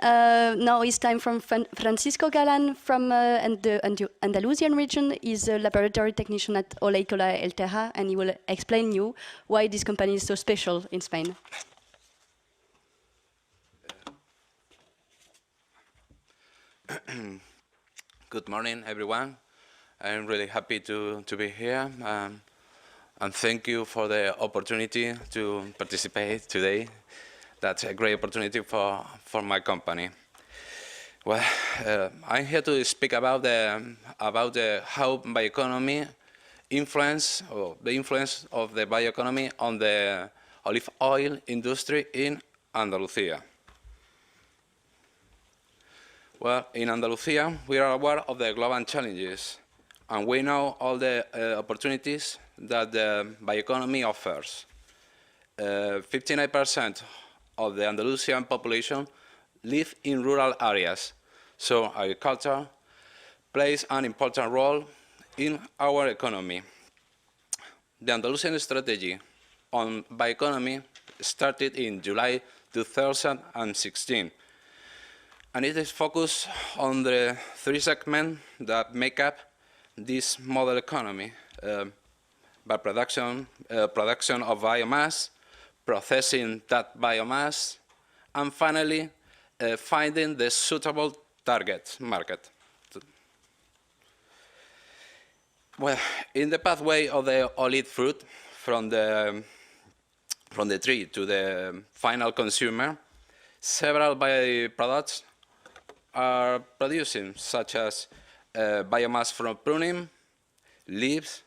Now it's time from Francisco Galan from the Andalusian region. He's a laboratory technician at Oleícola El Tejar, and he will explain you why this company is so special in Spain. Good morning, everyone. I'm really happy to be here, and thank you for the opportunity to participate today. That's a great opportunity for my company. Well, I'm here to speak about how bioeconomy influence, or the influence of the bioeconomy on the olive oil industry in Andalusia. Well, in Andalusia, we are aware of the global challenges, and we know all the opportunities that the bioeconomy offers. 59% of the Andalusian population live in rural areas, so agriculture plays an important role in our economy. The Andalusian strategy on bioeconomy started in July 2016, and it is focused on the three segments that make up this model economy: by production of biomass, processing that biomass, and finally, finding the suitable target market. Well, in the pathway of the olive fruit from the tree to the final consumer, several byproducts are producing, such as biomass from pruning, leaves,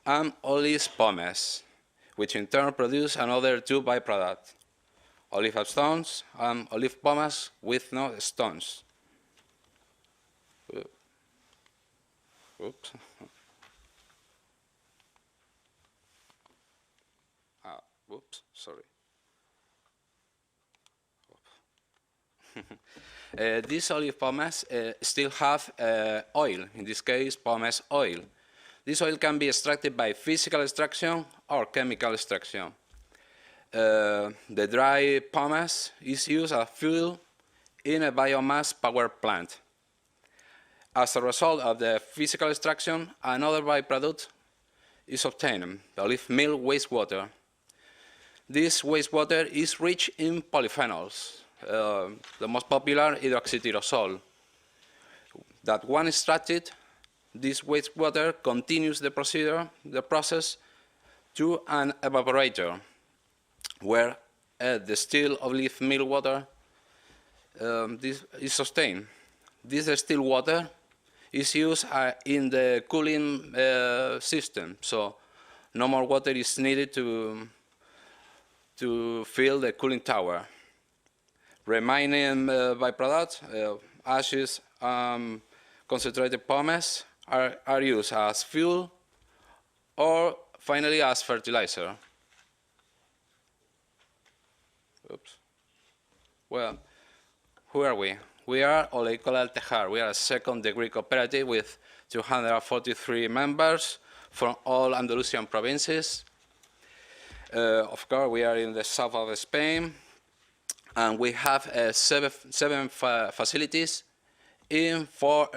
and olive pomace, which in turn produce another two byproducts: olive stones and olive pomace with no stones. Oops. Whoops, sorry. These olive pomace still have oil, in this case, pomace oil. This oil can be extracted by physical extraction or chemical extraction. The dry pomace is used as fuel in a biomass power plant. As a result of the physical extraction, another byproduct is obtained, the olive meal wastewater. This wastewater is rich in polyphenols, the most popular hydroxytyrosol, that when extracted, this wastewater continues the process to an evaporator, where the still olive meal water this is sustained. This still water is used in the cooling system, so no more water is needed to fill the cooling tower. Remaining byproducts, ashes, concentrated pomace, are used as fuel or finally as fertilizer. Oops. Well, who are we? We are Oleícola El Tejar. We are a second-degree cooperative with 243 members from all Andalusian provinces. Of course, we are in the south of Spain, and we have seven facilities in 4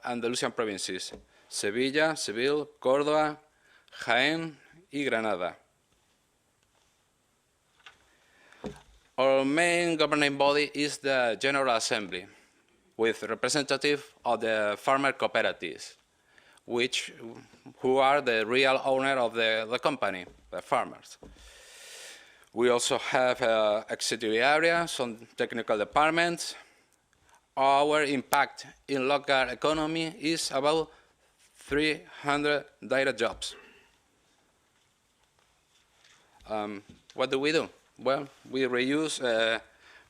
Andalusian provinces: Sevilla, Seville, Córdoba, Jaén, y Granada. Our main governing body is the General Assembly, with representatives of the farmer cooperatives, who are the real owner of the company, the farmers. We also have auxiliary areas, some technical departments. Our impact in local economy is about 300 direct jobs. What do? Well, we reuse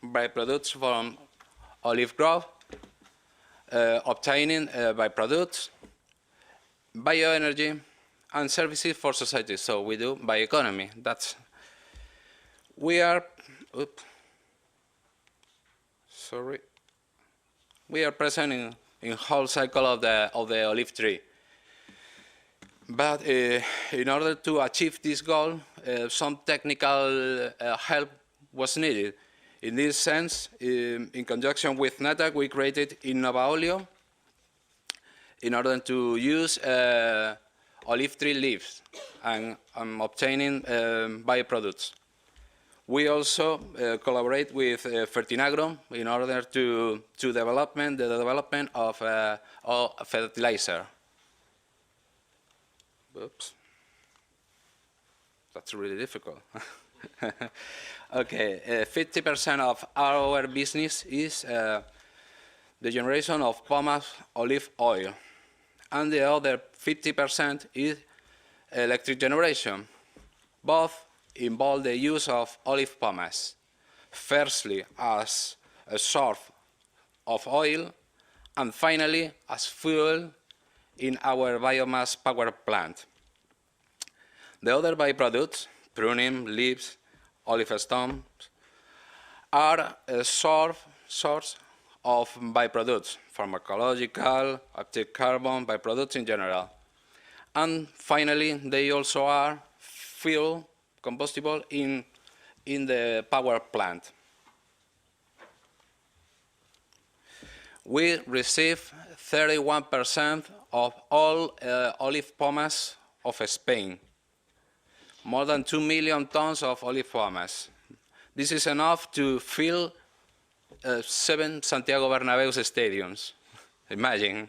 byproducts from olive grove, obtaining byproducts, bioenergy, and services for society. So we do bioeconomy. We are present in whole cycle of the olive tree. But in order to achieve this goal, some technical help was needed In this sense, in conjunction with NATAC, we created Oleo in order to use olive tree leaves and obtaining bioproducts. We also collaborate with Fertinagro in order to develop the development of a fertilizer. Oops. That's really difficult. Okay, 50% of our business is the generation of palm olive oil, and the other 50% is electric generation. Both involve the use of olive pomace, firstly as a source of oil, and finally as fuel in our biomass power plant. The other byproducts, pruning, leaves, olive stones, are a source of byproducts, pharmacological, active carbon, byproducts in general. And finally, they also are fuel, combustible in the power plant. We receive 31% of all olive pomace of Spain, more than 2 million tons of olive pomace. This is enough to fill 7 Santiago Bernabéu stadiums. Imagine.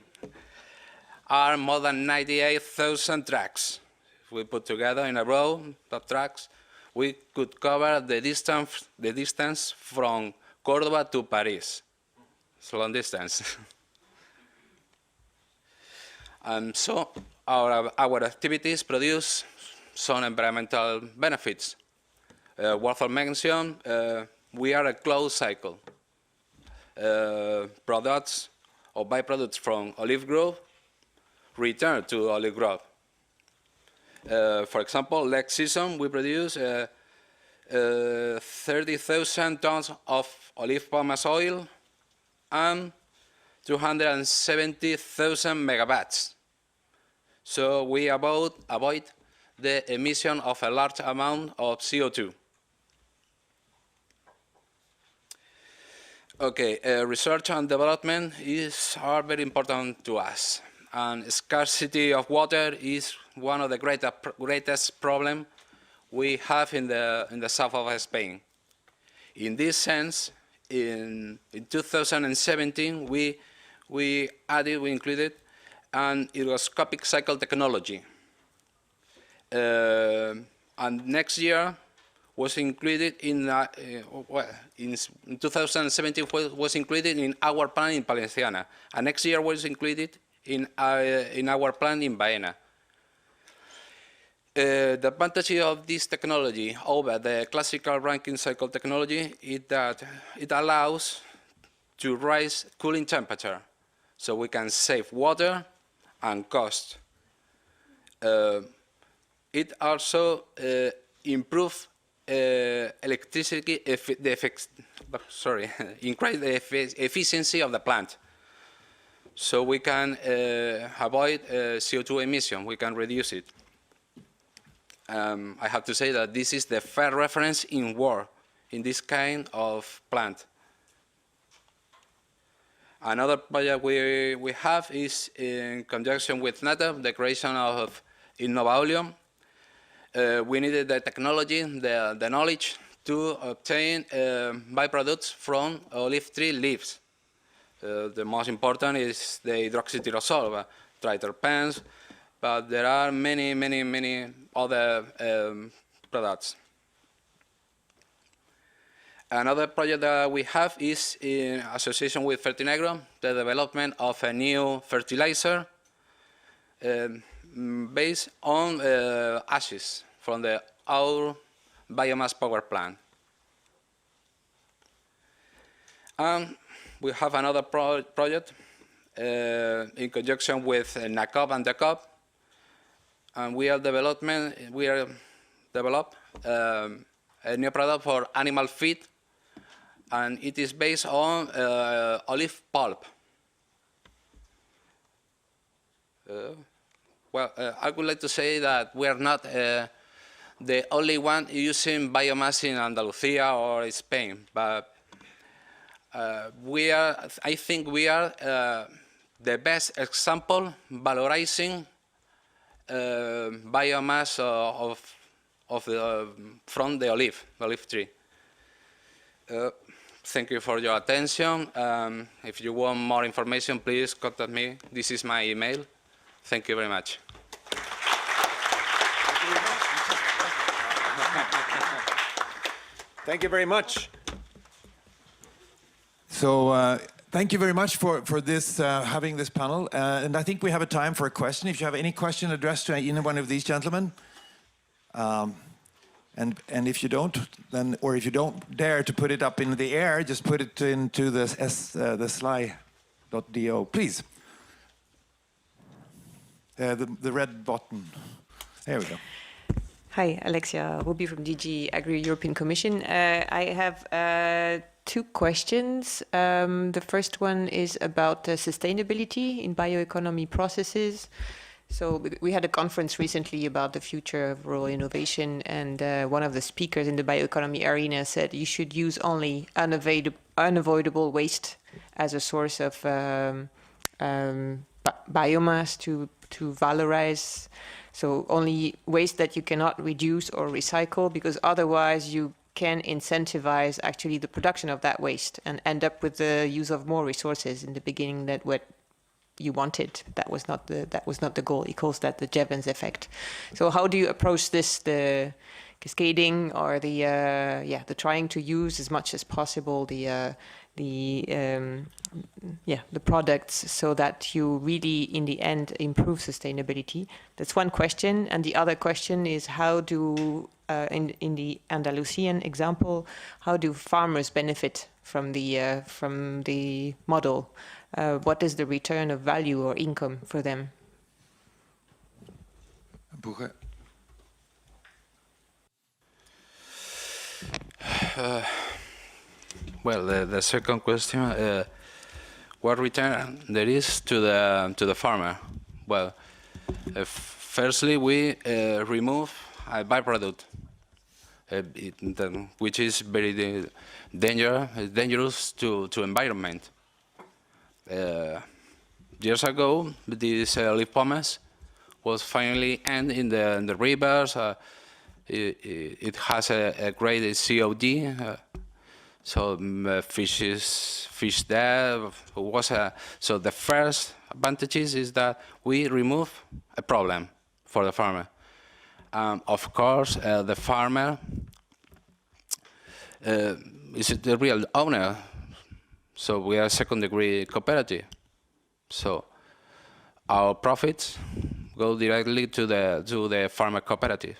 Are more than 98,000 trucks. If we put together in a row of trucks, we could cover the distance from Córdoba to Paris. It's a long distance. And so our activities produce some environmental benefits. Worth of mention, we are a closed cycle. Products or byproducts from olive grove return to olive grove. For example, next season we produce 30,000 tons of olive pomace oil and 270,000 megawatts. So we avoid the emission of a large amount of CO2. Okay, research and development are very important to us. And scarcity of water is one of the greatest problems we have in the south of Spain. In this sense, in 2017, we included an hygroscopic cycle technology. And next year was included in 2017 was included in our plan in Palenciana, and next year was included in our plan in Baena. The advantage of this technology over the classical ranking cycle technology is that it allows to raise cooling temperature, so we can save water and cost. It also improves electricity, increase the efficiency of the plant. So we can avoid CO2 emission, we can reduce it. I have to say that this is the fair reference in world in this kind of plant. Another project we have is in conjunction with NATAC, the creation of Oleo. We needed the technology, the knowledge to obtain byproducts from olive tree leaves. The most important is the hydroxytyrosol, triterpenes, but there are many other products. Another project that we have is in association with Fertinagro, the development of a new fertilizer based on ashes from our biomass power plant. And we have another project in conjunction with NACOP and DECOP, and we are develop a new product for animal feed, and it is based on olive pulp. I would like to say that we are not the only one using biomass in Andalusia or Spain, but I think we are the best example valorizing biomass from the olive tree. Thank you for your attention. If you want more information, please contact me. This is my email. Thank you very much. Thank you very much. So thank you very much for this having this panel. And I think we have a time for a question. If you have any question addressed to any one of these gentlemen, and if you don't, then, or if you don't dare to put it up in the air, just put it into the sly.do, please. The red button. There we go. Hi, Alexia Ruby from DG Agri European Commission. I have two questions. The first one is about sustainability in bioeconomy processes. So we had a conference recently about the future of rural innovation, and one of the speakers in the bioeconomy arena said you should use only unavoidable waste as a source of biomass to valorize. So only waste that you cannot reduce or recycle, because otherwise you can incentivize actually the production of that waste and end up with the use of more resources in the beginning that what you wanted. That was not the goal. He calls that the Jevons effect. So how do you approach this, the cascading or the trying to use as much as possible the products so that you really in the end improve sustainability? That's one question. And the other question is how do in the Andalusian example, how do farmers benefit from the model? What is the return of value or income for them? Well, the second question, what return there is to the farmer? Well, firstly, we remove a byproduct, which is very dangerous to environment. Years ago, this olive pomace was finally end in the rivers. It has a great COD, so fish there so the first advantages is that we remove a problem for the farmer. Of course, the farmer is the real owner. So we are a second-degree cooperative. So our profits go directly to the farmer cooperative.